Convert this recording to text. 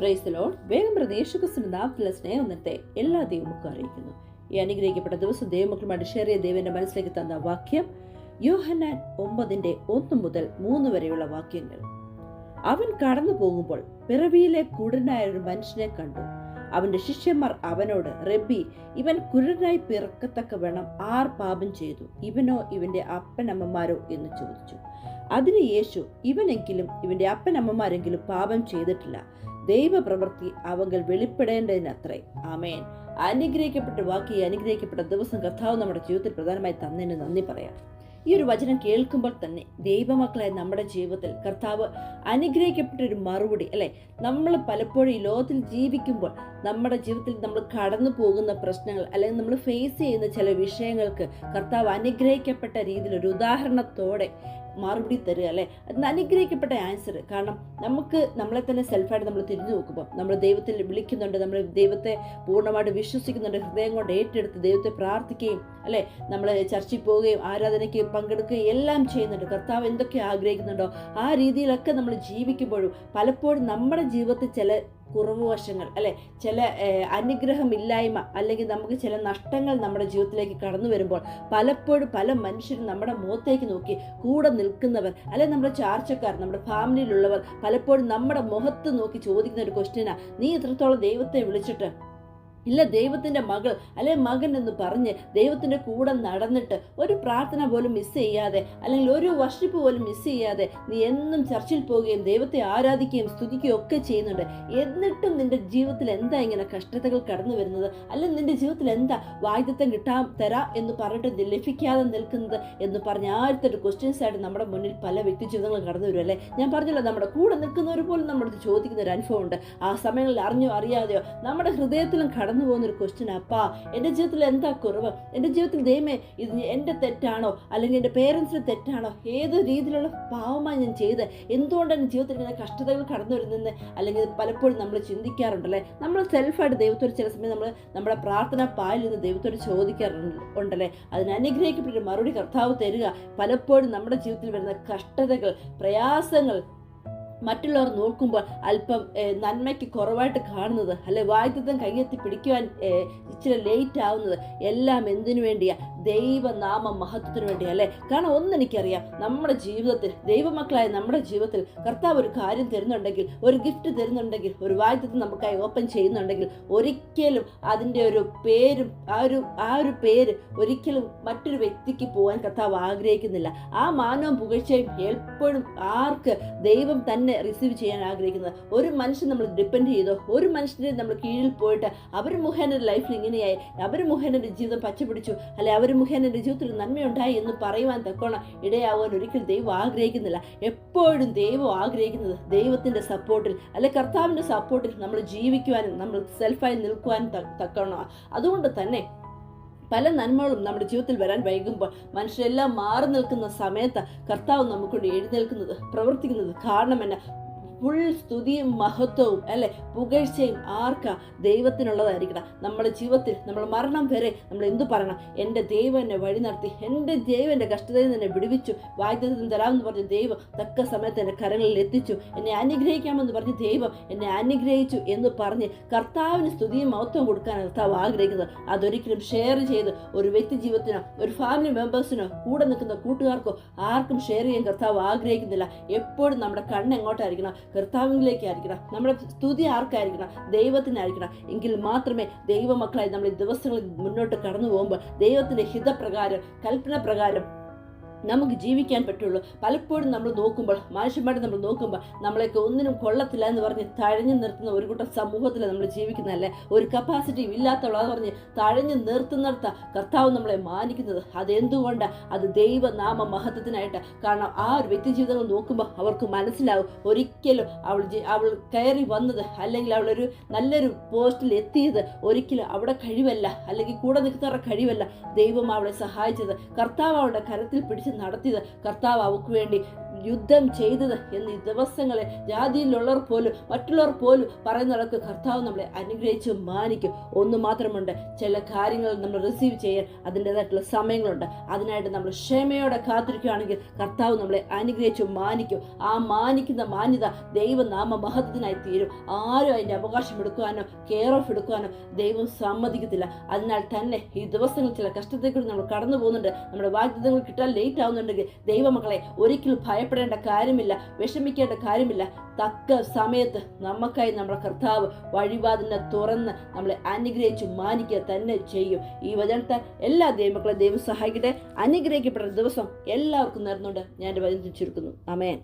Praise the Lord. വേഗം യേശുക്രിസ്തുവിന്റെ നാമത്തിലെ സ്നേഹത്തെ എല്ലാ ദൈവമക്കളും അറിയിക്കുന്നു. ഈ അനുഗ്രഹിക്കപ്പെട്ട ദിവസം ദൈവമക്കളുമായിട്ട് ഷെയർ ചെയ്ത് ദൈവന്റെ മനസ്സിലേക്ക് തന്ന വാക്യം യോഹന്നാൻ 9:1-3 വരെയുള്ള വാക്യങ്ങൾ. അവൻ കടന്നു പോകുമ്പോൾ പിറവിയിലെ കുരുടനായ ഒരു മനുഷ്യനെ കണ്ടു. അവന്റെ ശിഷ്യന്മാർ അവനോട്, റബ്ബി, ഇവൻ കുരുടനായി പിറക്കത്തക്ക വേണം ആർ പാപം ചെയ്തു, ഇവനോ ഇവന്റെ അപ്പനമ്മമാരോ എന്ന് ചോദിച്ചു. അതിന് യേശു, ഇവനെങ്കിലും ഇവന്റെ അപ്പനമ്മമാരെങ്കിലും പാപം ചെയ്തിട്ടില്ല, ദൈവപ്രവൃത്തി അവങ്കൽ വെളിപ്പെടേണ്ടതിനത്രേ. ആമേൻ. അനുഗ്രഹിക്കപ്പെട്ട വാക്ക്, ഈ അനുഗ്രഹിക്കപ്പെട്ട ദിവസം കർത്താവ് നമ്മുടെ ജീവിതത്തിൽ പ്രധാനമായി തന്നതിന് നന്ദി പറയാം. ഈ ഒരു വചനം കേൾക്കുമ്പോൾ തന്നെ ദൈവമക്കളായ നമ്മുടെ ജീവിതത്തിൽ കർത്താവ് അനുഗ്രഹിക്കപ്പെട്ട ഒരു മറുപടി അല്ലെ. നമ്മൾ പലപ്പോഴും ഈ ലോകത്തിൽ ജീവിക്കുമ്പോൾ നമ്മുടെ ജീവിതത്തിൽ നമ്മൾ കടന്നു പോകുന്ന പ്രശ്നങ്ങൾ അല്ലെങ്കിൽ നമ്മൾ ഫേസ് ചെയ്യുന്ന ചില വിഷയങ്ങൾക്ക് കർത്താവ് അനുഗ്രഹിക്കപ്പെട്ട രീതിയിൽ ഒരു ഉദാഹരണത്തോടെ മറുപടി തരിക അല്ലെ. അതിന് അനുഗ്രഹിക്കപ്പെട്ട ആൻസർ. കാരണം നമുക്ക് നമ്മളെ തന്നെ സെൽഫായിട്ട് നമ്മൾ തിരിഞ്ഞു നോക്കുമ്പോൾ നമ്മൾ ദൈവത്തിൽ വിളിക്കുന്നുണ്ട്, നമ്മൾ ദൈവത്തെ പൂർണ്ണമായിട്ട് വിശ്വസിക്കുന്നുണ്ട്, ഹൃദയം കൊണ്ട് ഏറ്റെടുത്ത് ദൈവത്തെ പ്രാർത്ഥിക്കുകയും അല്ലെ, നമ്മൾ ചർച്ചിൽ പോവുകയും ആരാധനയ്ക്ക് പങ്കെടുക്കുകയും എല്ലാം ചെയ്യുന്നുണ്ട്. കർത്താവ് എന്തൊക്കെ ആഗ്രഹിക്കുന്നുണ്ടോ ആ രീതിയിലൊക്കെ നമ്മൾ ജീവിക്കുമ്പോഴും പലപ്പോഴും നമ്മുടെ ജീവിതത്തിൽ ചില കുറവ് വശങ്ങൾ അല്ലെ, ചില അനുഗ്രഹമില്ലായ്മ അല്ലെങ്കിൽ നമുക്ക് ചില നഷ്ടങ്ങൾ നമ്മുടെ ജീവിതത്തിലേക്ക് കടന്നു വരുമ്പോൾ പലപ്പോഴും പല മനുഷ്യരും നമ്മുടെ മുഖത്തേക്ക് നോക്കി കൂടെ നിൽക്കുന്നവർ അല്ലെ, നമ്മുടെ ചാർച്ചക്കാർ, നമ്മുടെ ഫാമിലിയിലുള്ളവർ പലപ്പോഴും നമ്മുടെ മുഖത്ത് നോക്കി ചോദിക്കുന്ന ഒരു ക്വസ്റ്റ്യനാ, നീ എത്രത്തോളം ദൈവത്തെ വിളിച്ചിട്ട് ഇല്ല ദൈവത്തിൻ്റെ മകൾ അല്ലെ മകൻ എന്ന് പറഞ്ഞ് ദൈവത്തിൻ്റെ കൂടെ നടന്നിട്ട് ഒരു പ്രാർത്ഥന പോലും മിസ് ചെയ്യാതെ അല്ലെങ്കിൽ ഒരു വർഷിപ്പ് പോലും മിസ് ചെയ്യാതെ നീ എന്നും ചർച്ചിൽ പോവുകയും ദൈവത്തെ ആരാധിക്കുകയും സ്തുതിക്കുകയും ഒക്കെ ചെയ്യുന്നുണ്ട്. എന്നിട്ടും നിന്റെ ജീവിതത്തിൽ എന്താ ഇങ്ങനെ കഷ്ടതകൾ കടന്നു വരുന്നത്? അല്ലെങ്കിൽ നിന്റെ ജീവിതത്തിൽ എന്താ വാഗ്ദത്തം തരാം എന്ന് പറഞ്ഞിട്ട് ലഭിക്കാതെ നിൽക്കുന്നത് എന്ന് പറഞ്ഞ് ആദ്യത്തെ ഒരു ക്വസ്റ്റ്യൻസ് ആയിട്ട് നമ്മുടെ മുന്നിൽ പല വ്യക്തി ജീവിതങ്ങളും കടന്നു വരും അല്ലേ. ഞാൻ പറഞ്ഞല്ലോ, നമ്മുടെ കൂടെ നിൽക്കുന്നവർ പോലും നമ്മുടെ ചോദിക്കുന്ന ഒരു അനുഭവം ഉണ്ട്. ആ സമയങ്ങളിൽ അറിഞ്ഞോ അറിയാതെയോ നമ്മുടെ ഹൃദയത്തിലും കടന്നു പോകുന്നൊരു ക്വസ്റ്റ്യൻ, അപ്പാ എൻ്റെ ജീവിതത്തിൽ എന്താ കുറവ്? എൻ്റെ ജീവിതത്തിൽ ദൈവമേ ഇത് എൻ്റെ തെറ്റാണോ അല്ലെങ്കിൽ എൻ്റെ പേരൻസിൻ്റെ തെറ്റാണോ? ഏത് രീതിയിലുള്ള പാവമായി ഞാൻ ചെയ്ത് എന്തുകൊണ്ട് എൻ്റെ ജീവിതത്തിൽ ഇങ്ങനെ കഷ്ടതകൾ കടന്നു വരുന്നതെന്ന് അല്ലെങ്കിൽ പലപ്പോഴും നമ്മൾ ചിന്തിക്കാറുണ്ടല്ലേ. നമ്മൾ സെൽഫായിട്ട് ദൈവത്തോട് ചില സമയം നമ്മുടെ പ്രാർത്ഥന പാലിൽ നിന്ന് ദൈവത്തോട് ചോദിക്കാറുണ്ടല്ലേ. അതിന് അനുഗ്രഹിക്കപ്പെട്ട മറുപടി കർത്താവ് തരിക. പലപ്പോഴും നമ്മുടെ ജീവിതത്തിൽ വരുന്ന കഷ്ടതകൾ, പ്രയാസങ്ങൾ മറ്റുള്ളവർ നോക്കുമ്പോൾ അല്പം നന്മയ്ക്ക് കുറവായിട്ട് കാണുന്നത് അല്ലെ, വാഗ്ദത്തം കയ്യെത്തി പിടിക്കുവാൻ ഇച്ചിരി ലേറ്റ് ആവുന്നത് എല്ലാം എന്തിനു വേണ്ടിയാ? ദൈവനാമ മഹത്വത്തിന് വേണ്ടിയാ അല്ലേ. കാരണം ഒന്നെനിക്കറിയാം, നമ്മുടെ ജീവിതത്തിൽ ദൈവമക്കളായ നമ്മുടെ ജീവിതത്തിൽ കർത്താവ് ഒരു കാര്യം തരുന്നുണ്ടെങ്കിൽ, ഒരു ഗിഫ്റ്റ് തരുന്നുണ്ടെങ്കിൽ, ഒരു വാഗ്ദത്തം നമുക്കായി ഓപ്പൺ ചെയ്യുന്നുണ്ടെങ്കിൽ ഒരിക്കലും അതിൻ്റെ ഒരു പേരും ആ ഒരു പേര് ഒരിക്കലും മറ്റൊരു വ്യക്തിക്ക് പോകാൻ കർത്താവ് ആഗ്രഹിക്കുന്നില്ല. ആ മാനവും പുകഴ്ചയും എപ്പോഴും ആർക്ക്? ദൈവം തന്നെ റിസീവ് ചെയ്യാൻ ആഗ്രഹിക്കുന്നത്. ഒരു മനുഷ്യൻ നമ്മൾ ഡിപ്പെൻഡ് ചെയ്തോ, ഒരു മനുഷ്യനെ നമ്മൾ കീഴിൽ പോയിട്ട് അവർ മുഖേന ലൈഫിൽ ഇങ്ങനെയായി, അവർ മുഖേന ജീവിതം പച്ചപിടിച്ചു അല്ലെ, അവർ മുഖേന ജീവിതത്തിൽ നന്മയുണ്ടായി എന്ന് പറയുവാൻ തക്കോണം ഇടയാവാൻ ഒരിക്കലും ദൈവം ആഗ്രഹിക്കുന്നില്ല. എപ്പോഴും ദൈവം ആഗ്രഹിക്കുന്നത് ദൈവത്തിന്റെ സപ്പോർട്ടിൽ അല്ലെ, കർത്താവിന്റെ സപ്പോർട്ടിൽ നമ്മൾ ജീവിക്കുവാനും നമ്മൾ സെൽഫായി നിൽക്കുവാനും തക്കോണം. അതുകൊണ്ട് തന്നെ പല നന്മകളും നമ്മുടെ ജീവിതത്തിൽ വരാൻ വൈകുമ്പോൾ മനുഷ്യരെല്ലാം മാറി നിൽക്കുന്ന സമയത്ത് കർത്താവ് നമുക്കൊണ്ട് എഴുന്നേൽക്കുന്നത്, പ്രവർത്തിക്കുന്നത്. കാരണം എന്നാ? ഫുൾ സ്തുതിയും മഹത്വവും അല്ലെ, പുകഴ്ചയും ആർക്കാ? ദൈവത്തിനുള്ളതായിരിക്കണം. നമ്മുടെ ജീവിതത്തിൽ നമ്മൾ മരണം വരെ നമ്മൾ എന്തു പറയണം? എൻ്റെ ദൈവം എന്നെ വഴി നടത്തി, എൻ്റെ ദൈവം എൻ്റെ കഷ്ടതയിൽ നിന്ന് എന്നെ വിടുവിച്ചു, വാഗ്ദത്തം തരാമെന്ന് പറഞ്ഞ ദൈവം തക്ക സമയത്ത് എൻ്റെ കരങ്ങളിൽ എത്തിച്ചു, എന്നെ അനുഗ്രഹിക്കാമെന്ന് പറഞ്ഞ് ദൈവം എന്നെ അനുഗ്രഹിച്ചു എന്ന് പറഞ്ഞ് കർത്താവിന് സ്തുതിയും മഹത്വം കൊടുക്കാൻ കർത്താവ് ആഗ്രഹിക്കുന്നത്. അതൊരിക്കലും ഷെയർ ചെയ്ത് ഒരു വ്യക്തി ജീവിതത്തിനോ ഒരു ഫാമിലി മെമ്പേഴ്സിനോ കൂടെ നിൽക്കുന്ന കൂട്ടുകാർക്കോ ആർക്കും ഷെയർ ചെയ്യാൻ കർത്താവ് ആഗ്രഹിക്കുന്നില്ല. എപ്പോഴും നമ്മുടെ കണ്ണ് എങ്ങോട്ടായിരിക്കണം? കർത്താവിലേക്കായിരിക്കണം. നമ്മുടെ സ്തുതി ആർക്കായിരിക്കണം? ദൈവത്തിനായിരിക്കണം. എങ്കിൽ മാത്രമേ ദൈവമക്കളായി നമ്മൾ ഈ ദിവസങ്ങളിൽ മുന്നോട്ട് കടന്നു പോകുമ്പോൾ ദൈവത്തിന്റെ ഹിതപ്രകാരം, കൽപ്പന പ്രകാരം നമുക്ക് ജീവിക്കാൻ പറ്റുള്ളൂ. പലപ്പോഴും നമ്മൾ നോക്കുമ്പോൾ, മനുഷ്യന്മാരെ നമ്മൾ നോക്കുമ്പോൾ നമ്മളെയൊക്കെ ഒന്നിനും കൊള്ളത്തില്ല എന്ന് പറഞ്ഞ് തഴഞ്ഞു നിർത്തുന്ന ഒരു കൂട്ടം സമൂഹത്തിൽ നമ്മൾ ജീവിക്കുന്നതല്ലേ. ഒരു കപ്പാസിറ്റി ഇല്ലാത്തവളാന്ന് പറഞ്ഞ് തഴഞ്ഞു നിർത്തുന്നിടത്ത കർത്താവ് നമ്മളെ മാനിക്കുന്നത്. അതെന്തുകൊണ്ട്? അത് ദൈവനാമ മഹത്വത്തിനായിട്ട്. കാരണം ആ ഒരു വ്യക്തി ജീവിതങ്ങൾ നോക്കുമ്പോൾ അവർക്ക് മനസ്സിലാവും, ഒരിക്കലും അവൾ കയറി വന്നത് അല്ലെങ്കിൽ അവളൊരു നല്ലൊരു പോസ്റ്റിൽ എത്തിയത് ഒരിക്കലും അവിടെ കഴിവല്ല അല്ലെങ്കിൽ കൂടെ നിൽക്കുന്നവരുടെ കഴിവല്ല. ദൈവം അവളെ സഹായിച്ചത്, കർത്താവ് അവളുടെ കരത്തിൽ പിടിച്ച് നടത്തിയത്, കർത്താവ് അവൾക്ക് വേണ്ടി യുദ്ധം ചെയ്തത് എന്ന് ഈ ദിവസങ്ങളിൽ ജാതിയിലുള്ളവർ പോലും മറ്റുള്ളവർ പോലും പറയുന്നവർക്ക് കർത്താവ് നമ്മളെ അനുഗ്രഹിച്ച് മാനിക്കും. ഒന്ന് മാത്രമുണ്ട്, ചില കാര്യങ്ങൾ നമ്മൾ റിസീവ് ചെയ്യാൻ അതിൻ്റെതായിട്ടുള്ള സമയങ്ങളുണ്ട്. അതിനായിട്ട് നമ്മൾ ക്ഷമയോടെ കാത്തിരിക്കുകയാണെങ്കിൽ കർത്താവ് നമ്മളെ അനുഗ്രഹിച്ച് മാനിക്കും. ആ മാനിക്കുന്ന മാന്യത ദൈവനാമ മഹത്വത്തിനായി തീരും. ആരും അതിൻ്റെ അവകാശം എടുക്കുവാനോ കെയർ ഓഫ് എടുക്കുവാനോ ദൈവം സമ്മതിക്കത്തില്ല. അതിനാൽ തന്നെ ഈ ദിവസങ്ങളിൽ ചില കഷ്ടത്തെക്കുറിച്ച് നമ്മൾ കടന്നു പോകുന്നുണ്ട്. നമ്മുടെ വാഗ്ദത്തങ്ങൾ കിട്ടാൻ ലേറ്റ് ആവുന്നുണ്ടെങ്കിൽ ദൈവമക്കളെ ഒരിക്കലും ഭയപ്പെടേണ്ട കാര്യമില്ല, വിഷമിക്കേണ്ട കാര്യമില്ല. തക്ക സമയത്ത് നമുക്കായി നമ്മുടെ കർത്താവ് വഴിവാതിലിനെ തുറന്ന് നമ്മളെ അനുഗ്രഹിച്ച് മാനിക്കുക തന്നെ ചെയ്യും. ഈ വചനത്താൽ എല്ലാ ദൈവമക്കളെ ദൈവം സഹായിക്കട്ടെ. അനുഗ്രഹിക്കപ്പെട്ട ദിവസം എല്ലാവർക്കും നേർന്നുകൊണ്ട് ഞാൻ വചനം ചുരുക്കുന്നു. ആമേൻ.